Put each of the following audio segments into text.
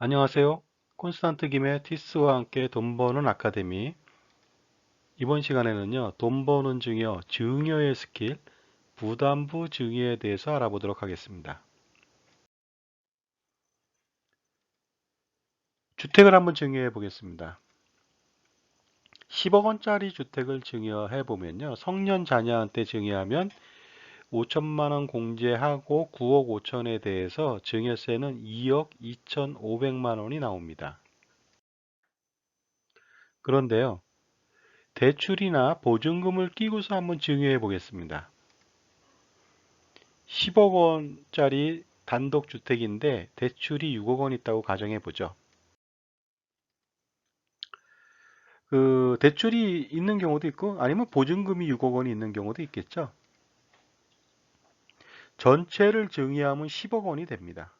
안녕하세요. 콘스탄트 김의 티스와 함께 돈 버는 아카데미. 이번 시간에는요, 돈 버는 증여의 스킬, 부담부 증여에 대해서 알아보도록 하겠습니다. 주택을 한번 증여해 보겠습니다. 10억 원짜리 주택을 증여해 보면요, 성년 자녀한테 증여하면 5천만 원 공제하고 9억 5천에 대해서 증여세는 2억 2,500만 원이 나옵니다. 그런데요, 대출이나 보증금을 끼고서 한번 증여해 보겠습니다. 10억 원짜리 단독주택인데 대출이 6억 원 있다고 가정해 보죠. 그 대출이 있는 경우도 있고 아니면 보증금이 6억 원이 있는 경우도 있겠죠. 전체를 증여하면 10억 원이 됩니다.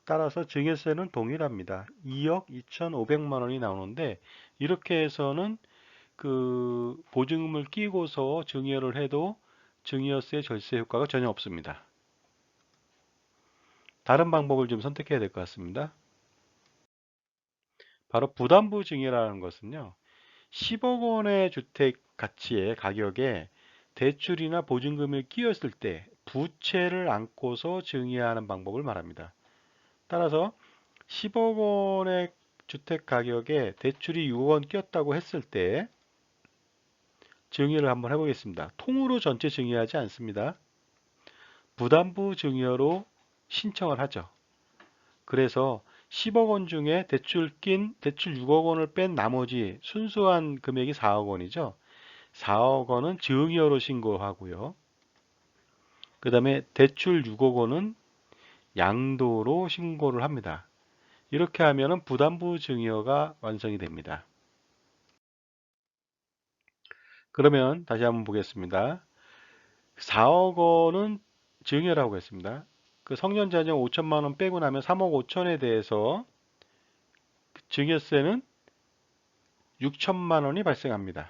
따라서 증여세는 동일합니다. 2억 2,500만 원이 나오는데 이렇게 해서는 그 보증금을 끼고서 증여를 해도 증여세 절세 효과가 전혀 없습니다. 다른 방법을 좀 선택해야 될 것 같습니다. 바로 부담부 증여라는 것은요. 10억 원의 주택 가치의 가격에 대출이나 보증금을 끼웠을 때 부채를 안고서 증여하는 방법을 말합니다. 따라서 10억 원의 주택 가격에 대출이 6억 원 끼었다고 했을 때 증여를 한번 해보겠습니다. 통으로 전체 증여하지 않습니다. 부담부 증여로 신청을 하죠. 그래서 10억 원 중에 대출 6억 원을 뺀 나머지 순수한 금액이 4억 원이죠. 4억 원은 증여로 신고하고요. 그 다음에 대출 6억 원은 양도로 신고를 합니다. 이렇게 하면은 부담부 증여가 완성이 됩니다. 그러면 다시 한번 보겠습니다. 4억 원은 증여라고 했습니다. 그 성년 자녀 5천만 원 빼고 나면 3억 5천에 대해서 증여세는 6천만 원이 발생합니다.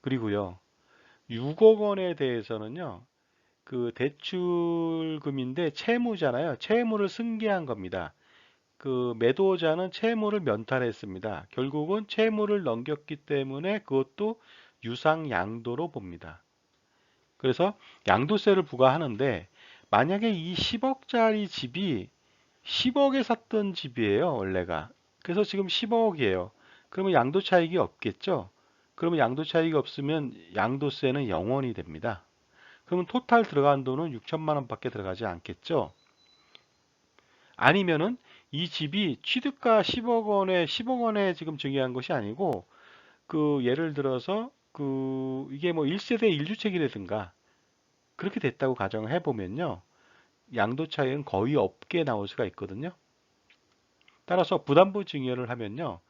그리고요, 6억 원에 대해서는요, 그 대출금인데 채무잖아요. 채무를 승계한 겁니다. 그 매도자는 채무를 면탈했습니다. 결국은 채무를 넘겼기 때문에 그것도 유상양도로 봅니다. 그래서 양도세를 부과하는데 만약에 이 10억짜리 집이 10억에 샀던 집이에요, 원래가. 그래서 지금 10억이에요. 그러면 양도 차익이 없겠죠? 그러면 양도 차익이 없으면 양도세는 0원이 됩니다. 그러면 토탈 들어간 돈은 6천만 원밖에 들어가지 않겠죠? 아니면은 이 집이 취득가 10억 원에 지금 증여한 것이 아니고 그 예를 들어서 그 이게 뭐 1세대 1주택이라든가 그렇게 됐다고 가정을 해보면요. 양도 차익은 거의 없게 나올 수가 있거든요. 따라서 부담부 증여를 하면요.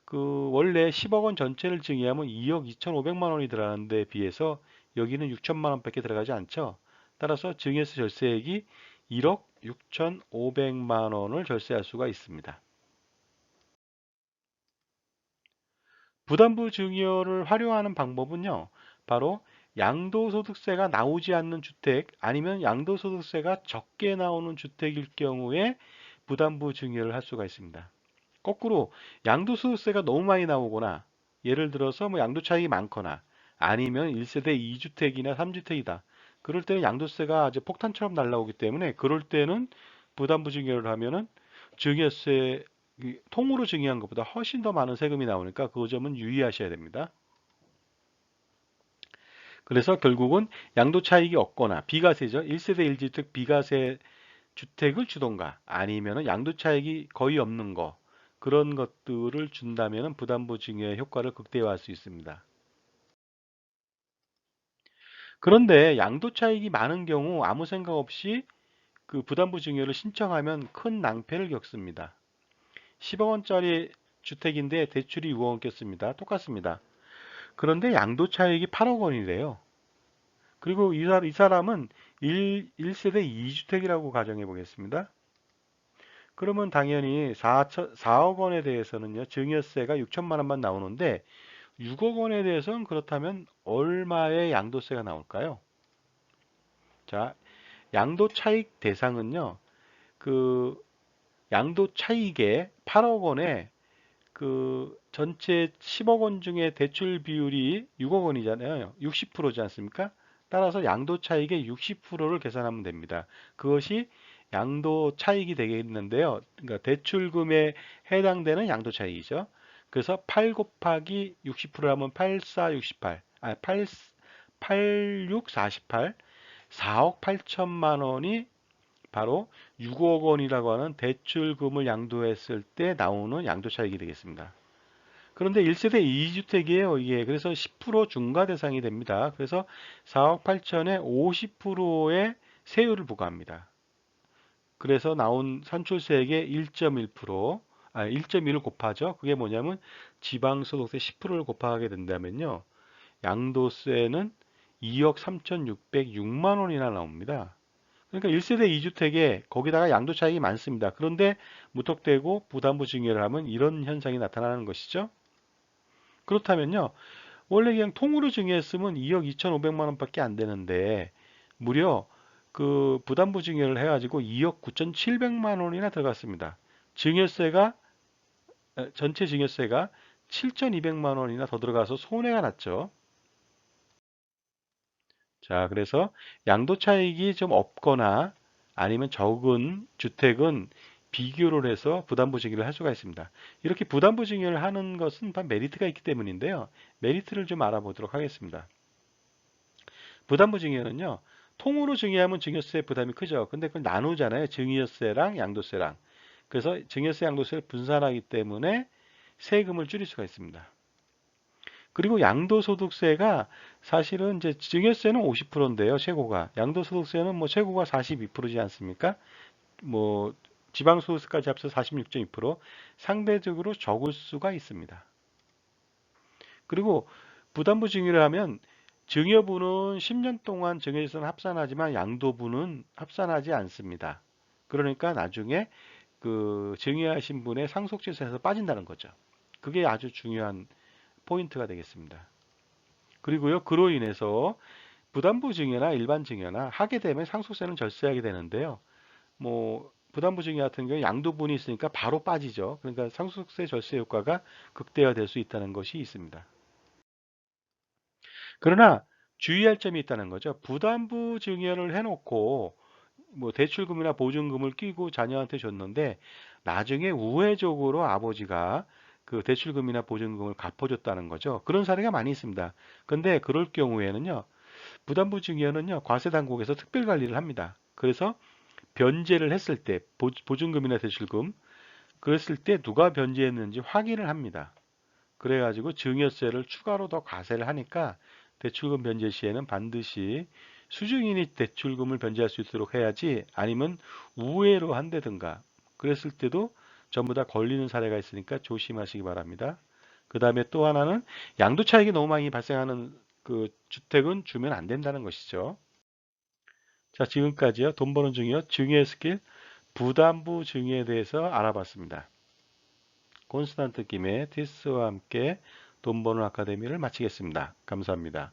그 원래 10억 원 전체를 증여하면 2억 2,500만 원이 들어가는 데 비해서 여기는 6천만 원밖에 들어가지 않죠. 따라서 증여세 절세액이 1억 6,500만 원을 절세할 수가 있습니다. 부담부 증여를 활용하는 방법은요. 바로 양도소득세가 나오지 않는 주택 아니면 양도소득세가 적게 나오는 주택일 경우에 부담부 증여를 할 수가 있습니다. 거꾸로 양도소득세가 너무 많이 나오거나 예를 들어서 뭐 양도 차익이 많거나 아니면 1세대 2주택이나 3주택이다. 그럴 때는 양도세가 아주 폭탄처럼 날라오기 때문에 그럴 때는 부담부 증여를 하면은 증여세 통으로 증여한 것보다 훨씬 더 많은 세금이 나오니까 그 점은 유의하셔야 됩니다. 그래서 결국은 양도 차익이 없거나 비과세죠. 1세대 1주택 비과세 주택을 주던가 아니면은 양도 차익이 거의 없는 거 그런 것들을 준다면은 부담부 증여의 효과를 극대화할 수 있습니다. 그런데 양도 차익이 많은 경우 아무 생각 없이 그 부담부 증여를 신청하면 큰 낭패를 겪습니다. 10억 원짜리 주택인데 대출이 6억 원 꼈습니다. 똑같습니다. 그런데 양도 차익이 8억 원이래요. 그리고 이 사람은 1세대 2주택이라고 가정해 보겠습니다. 그러면 당연히 4억 원에 대해서는요, 증여세가 6천만 원만 나오는데 6억 원에 대해서는 그렇다면 얼마의 양도세가 나올까요? 자, 양도 차익 대상은요, 그 양도 차익의 8억 원에 그 전체 10억 원 중에 대출 비율이 6억 원이잖아요. 60%지 않습니까? 따라서 양도 차익의 60%를 계산하면 됩니다. 그것이 양도 차익이 되겠는데요. 그러니까 대출금에 해당되는 양도 차익이죠. 그래서 8 곱하기 60%라면 8, 4, 68, 8, 6, 48, 4억 8천만 원이 바로 6억 원이라고 하는 대출금을 양도했을 때 나오는 양도 차익이 되겠습니다. 그런데 1세대 2주택이에요, 이게. 그래서 10% 중과 대상이 됩니다. 그래서 4억 8천에 50%의 세율을 부과합니다. 그래서 나온 산출세액의 1.1%, 1.1을 곱하죠. 그게 뭐냐면 지방소득세 10%를 곱하게 된다면요. 양도세는 2억 3,606만 원이나 나옵니다. 그러니까 1세대 2주택에 거기다가 양도 차익이 많습니다. 그런데 무턱대고 부담부 증여를 하면 이런 현상이 나타나는 것이죠. 그렇다면요. 원래 그냥 통으로 증여했으면 2억 2,500만 원밖에 안 되는데 무려 그 부담부 증여를 해가지고 2억 9,700만 원이나 들어갔습니다. 증여세가 전체 증여세가 7,200만 원이나 더 들어가서 손해가 났죠. 자, 그래서 양도 차익이 좀 없거나 아니면 적은 주택은 비교를 해서 부담부 증여를 할 수가 있습니다. 이렇게 부담부 증여를 하는 것은 다 메리트가 있기 때문인데요. 메리트를 좀 알아보도록 하겠습니다. 부담부 증여는요. 통으로 증여하면 증여세 부담이 크죠. 근데 그걸 나누잖아요. 증여세랑 양도세랑. 그래서 증여세, 양도세를 분산하기 때문에 세금을 줄일 수가 있습니다. 그리고 양도소득세가 사실은 이제 증여세는 50%인데요, 최고가. 양도소득세는 뭐 최고가 42%지 않습니까? 뭐 지방소득세까지 합쳐 46.2%, 상대적으로 적을 수가 있습니다. 그리고 부담부 증여를 하면 증여부는 10년 동안 증여세는 합산하지만 양도부는 합산하지 않습니다. 그러니까 나중에 그 증여하신 분의 상속재산에서 빠진다는 거죠. 그게 아주 중요한 포인트가 되겠습니다. 그리고요, 그로 인해서 부담부 증여나 일반 증여나 하게 되면 상속세는 절세하게 되는데요. 뭐 부담부 증여 같은 경우 양도분이 있으니까 바로 빠지죠. 그러니까 상속세 절세 효과가 극대화될 수 있다는 것이 있습니다. 그러나 주의할 점이 있다는 거죠. 부담부 증여를 해놓고 뭐 대출금이나 보증금을 끼고 자녀한테 줬는데 나중에 우회적으로 아버지가 그 대출금이나 보증금을 갚아줬다는 거죠. 그런 사례가 많이 있습니다. 근데 그럴 경우에는요, 부담부 증여는요, 과세 당국에서 특별 관리를 합니다. 그래서 변제를 했을 때 보증금이나 대출금 그랬을 때 누가 변제했는지 확인을 합니다. 그래가지고 증여세를 추가로 더 과세를 하니까 대출금 변제 시에는 반드시 수증인이 대출금을 변제할 수 있도록 해야지 아니면 우회로 한다든가 그랬을 때도 전부 다 걸리는 사례가 있으니까 조심하시기 바랍니다. 그 다음에 또 하나는 양도 차익이 너무 많이 발생하는 그 주택은 주면 안 된다는 것이죠. 자, 지금까지요. 돈 버는 중이요. 증여 스킬, 부담부 증여에 대해서 알아봤습니다. 콘스탄트 김의 티스와 함께 돈 버는 아카데미를 마치겠습니다. 감사합니다.